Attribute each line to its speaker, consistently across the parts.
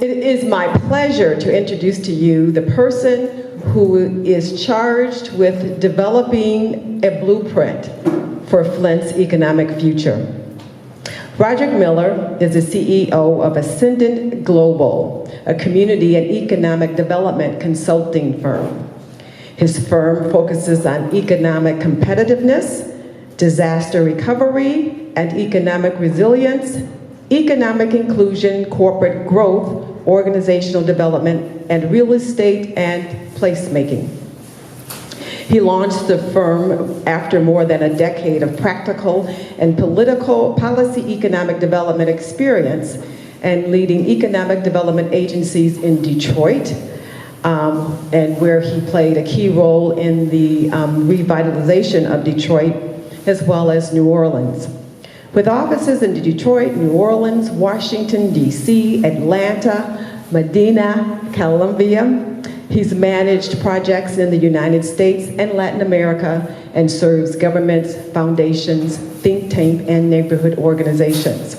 Speaker 1: It is my pleasure to introduce to you the person who is charged with developing a blueprint for Flint's economic future. Roderick Miller is the CEO of Ascendant Global, a community and economic development consulting firm. His firm focuses on economic competitiveness, disaster recovery, and economic resilience, economic inclusion, corporate growth, organizational development, and real estate and placemaking. He launched the firm after more than a decade of practical and political policy economic development experience and leading economic development agencies in Detroit, and where he played a key role in the revitalization of Detroit, as well as New Orleans. With offices in Detroit, New Orleans, Washington, D.C., Atlanta, Medina, Columbia, he's managed projects in the United States and Latin America and serves governments, foundations, think tank, and neighborhood organizations.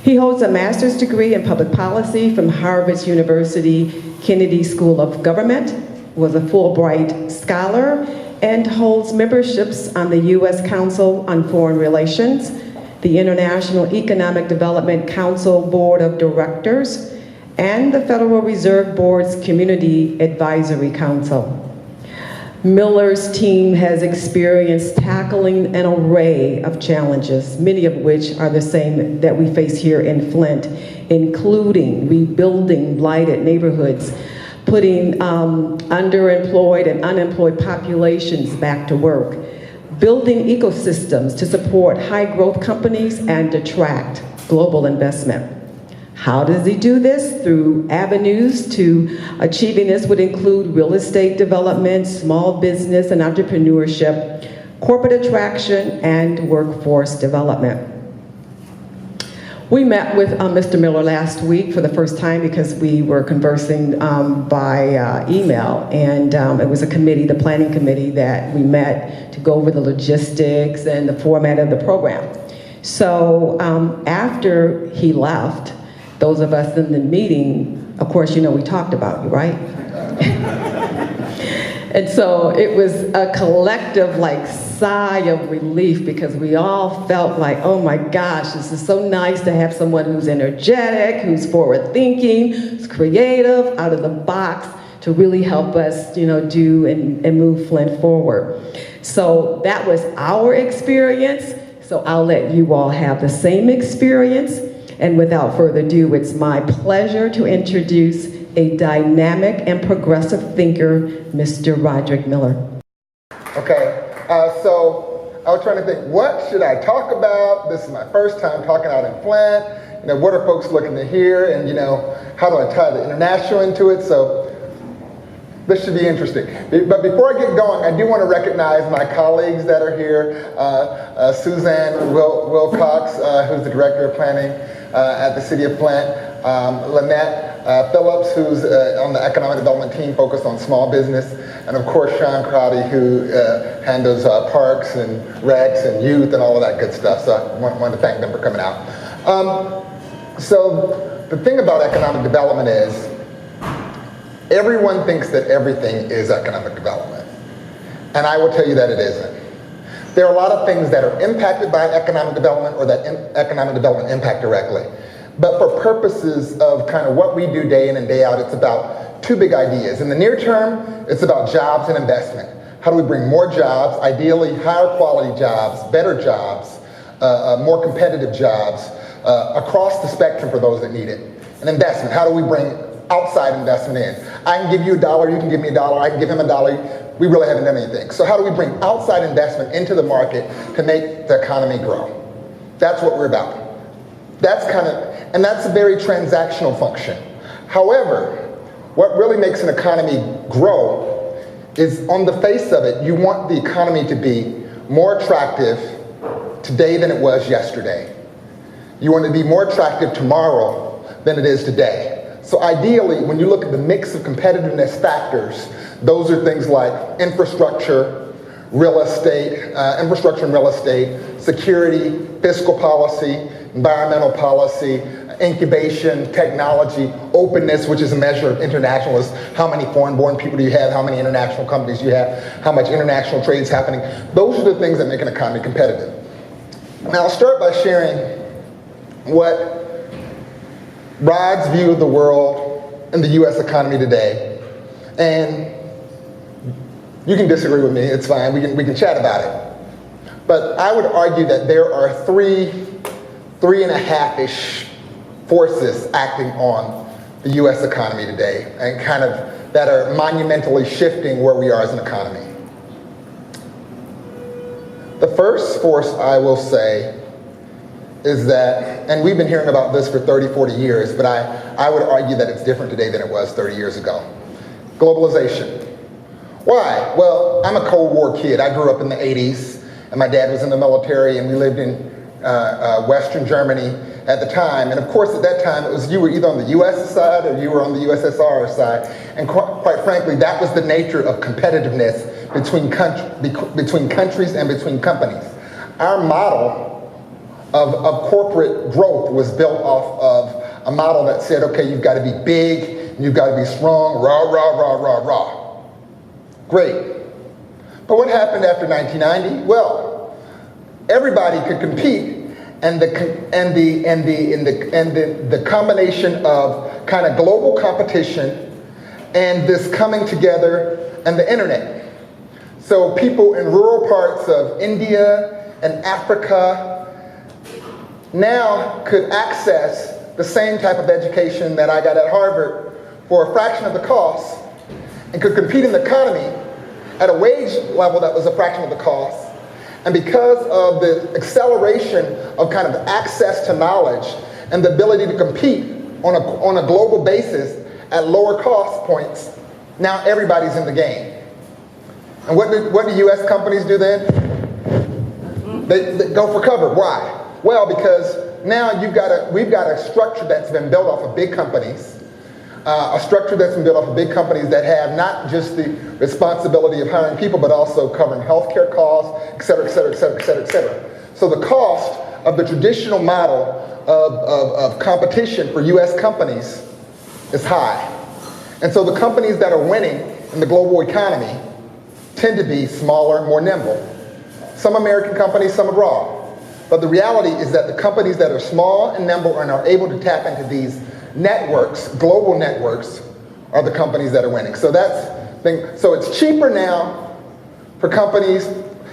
Speaker 1: He holds a master's degree in public policy from Harvard University Kennedy School of Government, was a Fulbright scholar, and holds memberships on the U.S. Council on Foreign Relations, the International Economic Development Council Board of Directors, and the Federal Reserve Board's Community Advisory Council. Miller's team has experienced tackling an array of challenges, many of which are the same that we face here in Flint, including rebuilding blighted neighborhoods, putting underemployed and unemployed populations back to work, building ecosystems to support high-growth companies and attract global investment. How does he do this? Through avenues to achieving this would include real estate development, small business and entrepreneurship, corporate attraction, and workforce development. We met with Mr. Miller last week for the first time because we were conversing by email, and it was a committee, the planning committee, that we met to go over the logistics and the format of the program. So after he left, those of us in the meeting, of course, you know, we talked about you, right? And so it was a collective sigh of relief, because we all felt like, oh my gosh, this is so nice to have someone who's energetic, who's forward thinking, who's creative, out of the box, to really help us, do and move Flint forward. So that was our experience. So I'll let you all have the same experience. And without further ado, it's my pleasure to introduce a dynamic and progressive thinker, Mr. Roderick Miller.
Speaker 2: Okay, so I was trying to think, what should I talk about? This is my first time talking out in Flint. What are folks looking to hear? And how do I tie the international into it? So this should be interesting. But before I get going, I do want to recognize my colleagues that are here. Suzanne Wilcox, who's the Director of Planning at the City of Flint. Lynette Phillips, who's on the Economic Development team focused on small business. And of course, Sean Crowdy, who handles parks and recs and youth and all of that good stuff. So I want to thank them for coming out. So the thing about economic development is, everyone thinks that everything is economic development. And I will tell you that it isn't. There are a lot of things that are impacted by economic development or that economic development impact directly. But for purposes of kind of what we do day in and day out, it's about two big ideas. In the near term, it's about jobs and investment. How do we bring more jobs, ideally higher quality jobs, better jobs, more competitive jobs across the spectrum for those that need it. And investment, how do we bring outside investment in? I can give you $1, you can give me $1, I can give him $1. We really haven't done anything. So how do we bring outside investment into the market to make the economy grow? That's what we're about. And that's a very transactional function. However, what really makes an economy grow is, on the face of it, you want the economy to be more attractive today than it was yesterday. You want it to be more attractive tomorrow than it is today. So ideally, when you look at the mix of competitiveness factors, those are things like infrastructure, real estate, infrastructure and real estate, security, fiscal policy, environmental policy, incubation, technology, openness, which is a measure of internationalism. How many foreign-born people do you have? How many international companies do you have? How much international trade is happening? Those are the things that make an economy competitive. Now, I'll start by sharing what Rod's view of the world and the U.S. economy today. And you can disagree with me, it's fine, we can chat about it. But I would argue that there are three and a half-ish forces acting on the U.S. economy today, and kind of that are monumentally shifting where we are as an economy. The first force I will say is that, and we've been hearing about this for 30, 40 years, but I would argue that it's different today than it was 30 years ago. Globalization. Why? Well, I'm a Cold War kid. I grew up in the 80s, and my dad was in the military, and we lived in Western Germany at the time. And of course, at that time, it was you were either on the US side or you were on the USSR side. And quite frankly, that was the nature of competitiveness between countries and between companies. Our model of corporate growth was built off of a model that said, okay, you've got to be big, and you've got to be strong, rah, rah, rah, rah, rah. Great. But what happened after 1990? Well, everybody could compete, and the combination of kind of global competition and this coming together and the internet. So people in rural parts of India and Africa now could access the same type of education that I got at Harvard for a fraction of the cost, and could compete in the economy at a wage level that was a fraction of the cost. And because of the acceleration of kind of access to knowledge and the ability to compete on a global basis at lower cost points, now everybody's in the game. And what do U.S. companies do then? They go for cover. Why? Well, because now we've got a structure that's been built off of big companies, a structure that's been built off of big companies that have not just the responsibility of hiring people, but also covering healthcare costs, et cetera, et cetera, et cetera, et cetera, et cetera. So the cost of the traditional model of competition for U.S. companies is high. And so the companies that are winning in the global economy tend to be smaller, more nimble. Some American companies, some abroad. But the reality is that the companies that are small and nimble and are able to tap into these networks, global networks, are the companies that are winning. So so it's cheaper now for companies,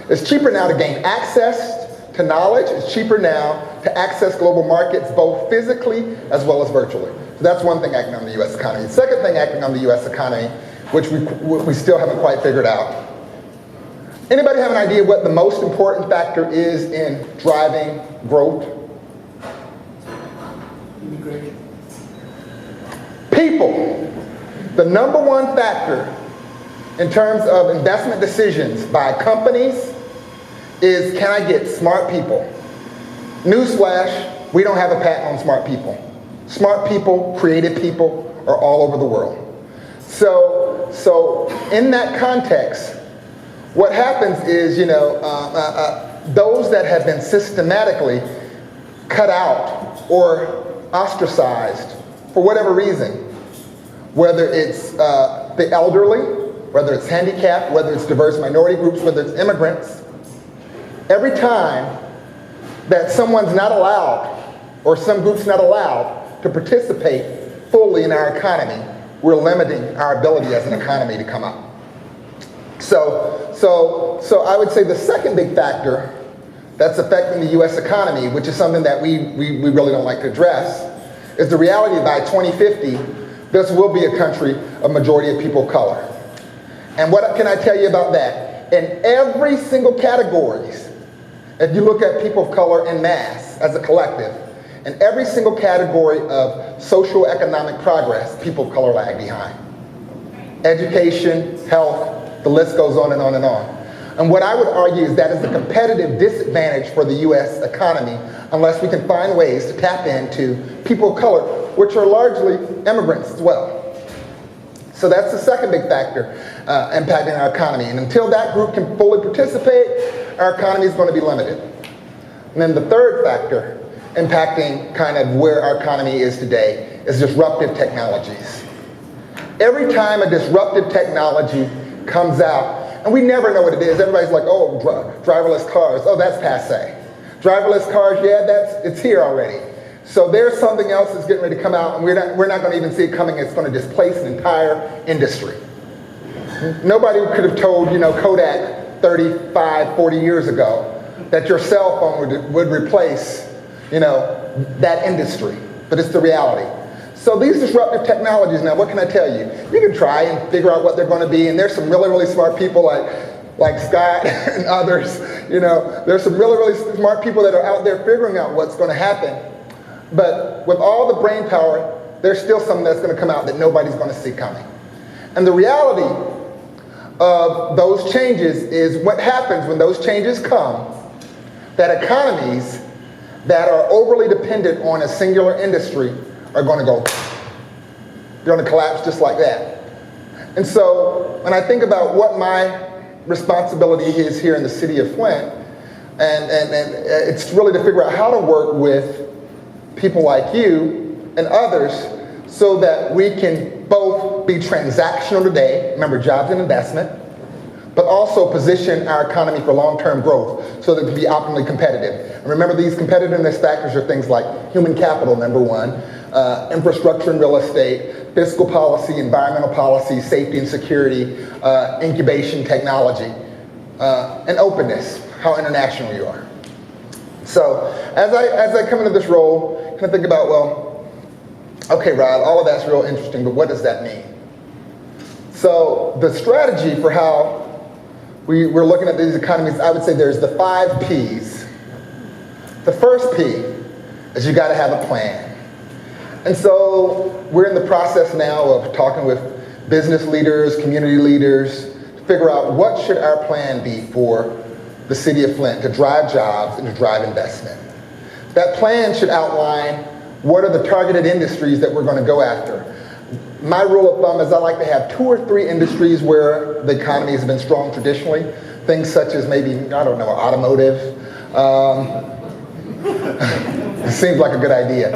Speaker 2: it's cheaper now to gain access to knowledge, it's cheaper now to access global markets, both physically as well as virtually. So that's one thing acting on the U.S. economy. The second thing acting on the U.S. economy, which we still haven't quite figured out. Anybody have an idea what the most important factor is in driving growth?
Speaker 3: Immigration.
Speaker 2: People. The number one factor in terms of investment decisions by companies is, can I get smart people? Newsflash, we don't have a patent on smart people. Smart people, creative people are all over the world. So in that context, what happens is, those that have been systematically cut out or ostracized for whatever reason, whether it's the elderly, whether it's handicapped, whether it's diverse minority groups, whether it's immigrants, every time that someone's not allowed or some group's not allowed to participate fully in our economy, we're limiting our ability as an economy to come up. So I would say the second big factor that's affecting the U.S. economy, which is something that we really don't like to address, is the reality that by 2050, this will be a country of majority of people of color. And what can I tell you about that? In every single categories, if you look at people of color en masse as a collective, in every single category of social economic progress, people of color lag behind. Education, health, the list goes on and on and on. And what I would argue is that is a competitive disadvantage for the U.S. economy unless we can find ways to tap into people of color, which are largely immigrants as well. So that's the second big factor impacting our economy. And until that group can fully participate, our economy is going to be limited. And then the third factor impacting kind of where our economy is today is disruptive technologies. Every time a disruptive technology comes out, and we never know what it is. Everybody's like, oh, driverless cars. Oh, that's passé. Driverless cars, yeah, it's here already. So there's something else that's getting ready to come out, and we're not going to even see it coming. It's going to displace an entire industry. Nobody could have told, Kodak 35, 40 years ago that your cell phone would replace, that industry. But it's the reality. So these disruptive technologies, now what can I tell you? You can try and figure out what they're going to be, and there's some really, really smart people like Scott and others. There's some really, really smart people that are out there figuring out what's going to happen. But with all the brain power, there's still something that's going to come out that nobody's going to see coming. And the reality of those changes is what happens when those changes come, that economies that are overly dependent on a singular industry are going to go, they're going to collapse just like that. And so when I think about what my responsibility is here in the city of Flint, and it's really to figure out how to work with people like you and others so that we can both be transactional today, remember jobs and investment, but also position our economy for long-term growth so that it can be optimally competitive. And remember, these competitiveness factors are things like human capital, number one, infrastructure and real estate, fiscal policy, environmental policy, safety and security, incubation technology, and openness, how international you are. So as I come into this role, I think about, well, okay, Rod, all of that's real interesting, but what does that mean? So the strategy for how we're looking at these economies, I would say there's the 5 Ps. The first P is you got to have a plan. And so we're in the process now of talking with business leaders, community leaders, to figure out what should our plan be for the city of Flint to drive jobs and to drive investment. That plan should outline what are the targeted industries that we're going to go after. My rule of thumb is I like to have 2 or 3 industries where the economy has been strong traditionally. Things such as maybe, I don't know, automotive. It seems like a good idea.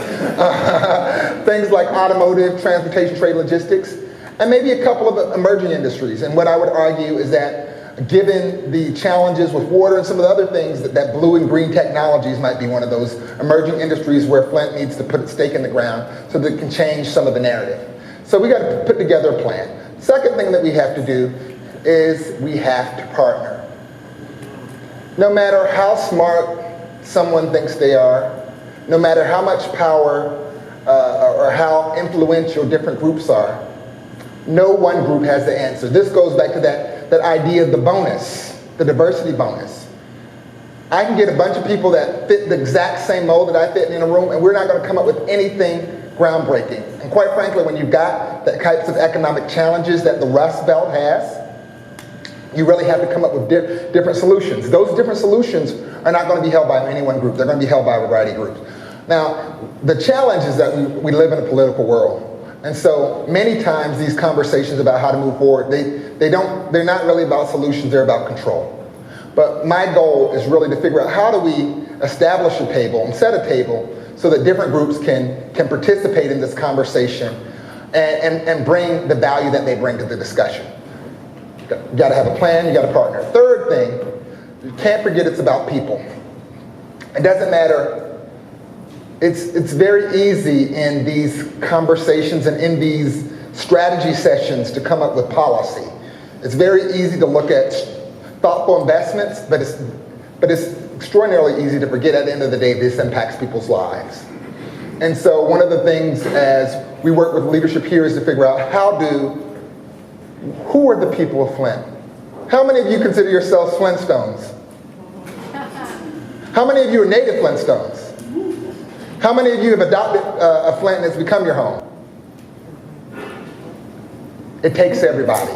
Speaker 2: Things like automotive, transportation, trade, logistics, and maybe a couple of emerging industries. And what I would argue is that given the challenges with water and some of the other things, that blue and green technologies might be one of those emerging industries where Flint needs to put its stake in the ground so that it can change some of the narrative. So we got to put together a plan. Second thing that we have to do is we have to partner. No matter how smart someone thinks they are, no matter how much power or how influential different groups are, no one group has the answer. This goes back to that idea of the bonus, the diversity bonus. I can get a bunch of people that fit the exact same mold that I fit in a room, and we're not going to come up with anything groundbreaking. And quite frankly, when you've got the types of economic challenges that the Rust Belt has, you really have to come up with different solutions. Those different solutions are not going to be held by any one group. They're going to be held by a variety of groups. Now, the challenge is that we live in a political world. And so many times these conversations about how to move forward, they're not really about solutions, they're about control. But my goal is really to figure out how do we establish a table and set a table so that different groups can participate in this conversation and bring the value that they bring to the discussion. You got to have a plan, you got to partner. Third thing, you can't forget it's about people. It doesn't matter. It's very easy in these conversations and in these strategy sessions to come up with policy. It's very easy to look at thoughtful investments, but it's extraordinarily easy to forget at the end of the day this impacts people's lives. And so one of the things as we work with leadership here is to figure out who are the people of Flint? How many of you consider yourselves Flintstones? How many of you are native Flintstones? How many of you have adopted a Flint and it's become your home? It takes everybody.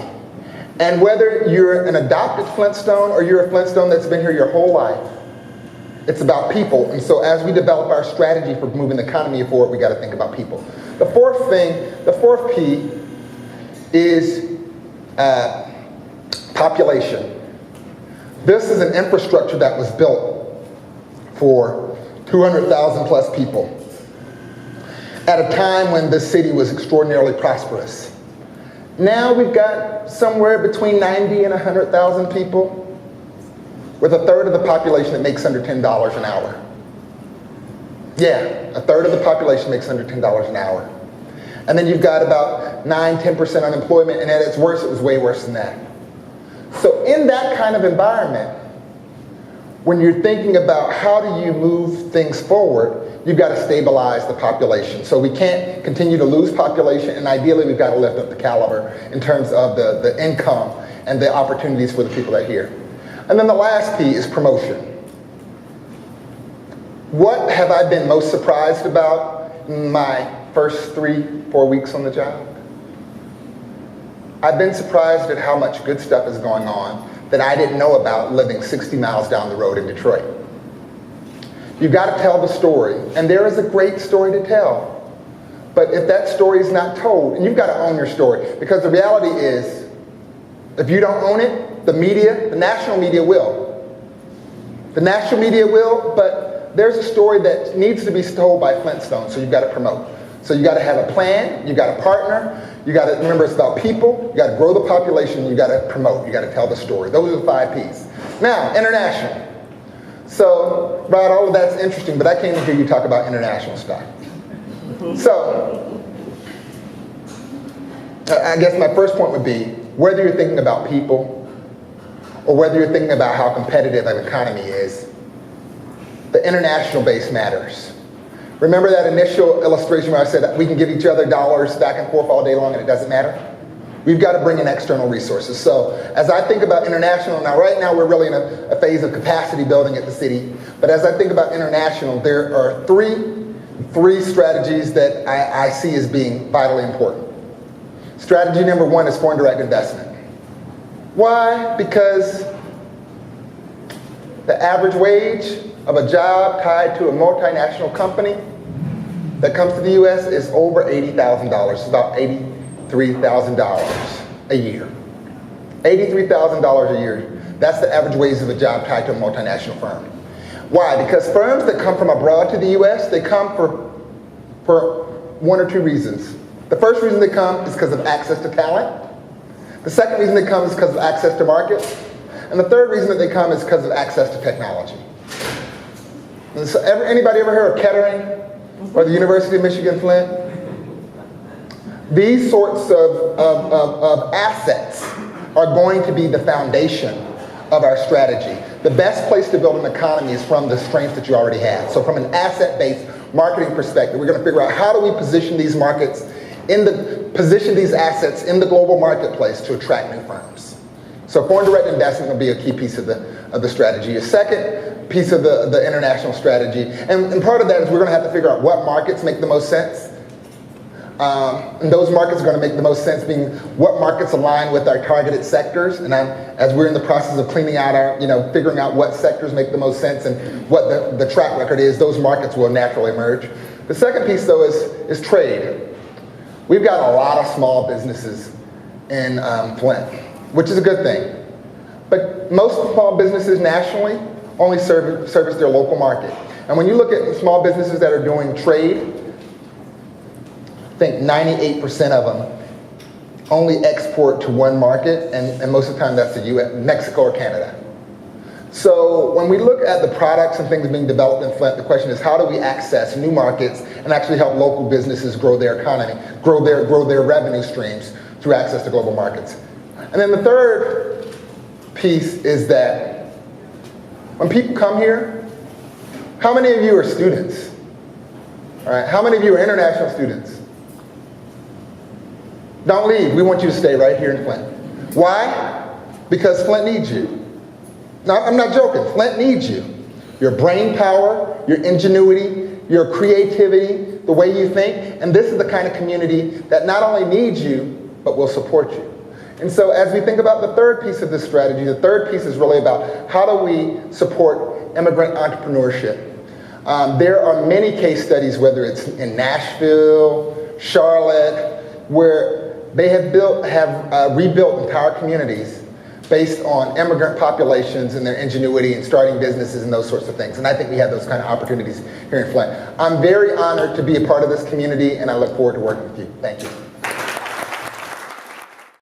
Speaker 2: And whether you're an adopted Flintstone or you're a Flintstone that's been here your whole life, it's about people. And so as we develop our strategy for moving the economy forward, we got to think about people. The fourth P is population. This is an infrastructure that was built for 200,000 plus people at a time when this city was extraordinarily prosperous. Now we've got somewhere between 90 and 100,000 people with a third of the population that makes under $10 an hour. Yeah, a third of the population makes under $10 an hour. And then you've got about 9–10% unemployment, and at its worst, it was way worse than that. So in that kind of environment, when you're thinking about how do you move things forward, you've got to stabilize the population. So we can't continue to lose population, and ideally we've got to lift up the caliber in terms of the income and the opportunities for the people that are here. And then the last P is promotion. What have I been most surprised about in my first 3–4 weeks on the job? I've been surprised at how much good stuff is going on that I didn't know about living 60 miles down the road in Detroit. You've got to tell the story, and there is a great story to tell. But if that story is not told, and you've got to own your story, because the reality is, if you don't own it, the media, the national media will. The national media will, but there's a story that needs to be told by Flintstones, so you've got to promote. So you got to have a plan, you got to partner, you got to remember it's about people, you got to grow the population, you got to promote, you got to tell the story. Those are the 5 Ps. Now, international. So, Rod, all of that's interesting, but I came to hear you talk about international stuff. So, I guess my first point would be, whether you're thinking about people, or whether you're thinking about how competitive an economy is, the international base matters. Remember that initial illustration where I said that we can give each other dollars back and forth all day long and it doesn't matter? We've got to bring in external resources. So as I think about international, now right now we're really in a phase of capacity building at the city, but as I think about international, there are three strategies that I see as being vitally important. Strategy number 1 is foreign direct investment. Why? Because the average wage of a job tied to a multinational company that comes to the U.S. is over $80,000. It's about $83,000 a year. $83,000 a year. That's the average wage of a job tied to a multinational firm. Why? Because firms that come from abroad to the U.S., they come for 1 or 2 reasons. The first reason they come is because of access to talent. The second reason they come is because of access to markets. And the third reason that they come is because of access to technology. And so anybody ever heard of Kettering or the University of Michigan Flint? These sorts of assets are going to be the foundation of our strategy. The best place to build an economy is from the strengths that you already have. So from an asset-based marketing perspective, we're going to figure out how do we position these markets position these assets in the global marketplace to attract new firms. So foreign direct investment will be a key piece of the strategy. A second piece of the international strategy, and part of that is we're going to have to figure out what markets make the most sense. And those markets are going to make the most sense being what markets align with our targeted sectors. And as we're in the process of cleaning out figuring out what sectors make the most sense and what the track record is, those markets will naturally emerge. The second piece, though, is trade. We've got a lot of small businesses in Flint, which is a good thing. But most small businesses nationally only service their local market. And when you look at small businesses that are doing trade, I think 98% of them only export to one market, and most of the time that's the US, Mexico or Canada. So when we look at the products and things being developed in Flint, the question is how do we access new markets and actually help local businesses grow their economy, grow their revenue streams through access to global markets. And then the third piece is that when people come here, how many of you are students? All right, how many of you are international students? Don't leave, we want you to stay right here in Flint. Why? Because Flint needs you. No, I'm not joking. Flint needs you. Your brain power, your ingenuity, your creativity, the way you think. And this is the kind of community that not only needs you, but will support you. And so as we think about the third piece of this strategy, the third piece is really about how do we support immigrant entrepreneurship. There are many case studies, whether it's in Nashville, Charlotte, where They have rebuilt entire communities based on immigrant populations and their ingenuity and starting businesses and those sorts of things. And I think we have those kind of opportunities here in Flint. I'm very honored to be a part of this community, and I look forward to working with you. Thank you.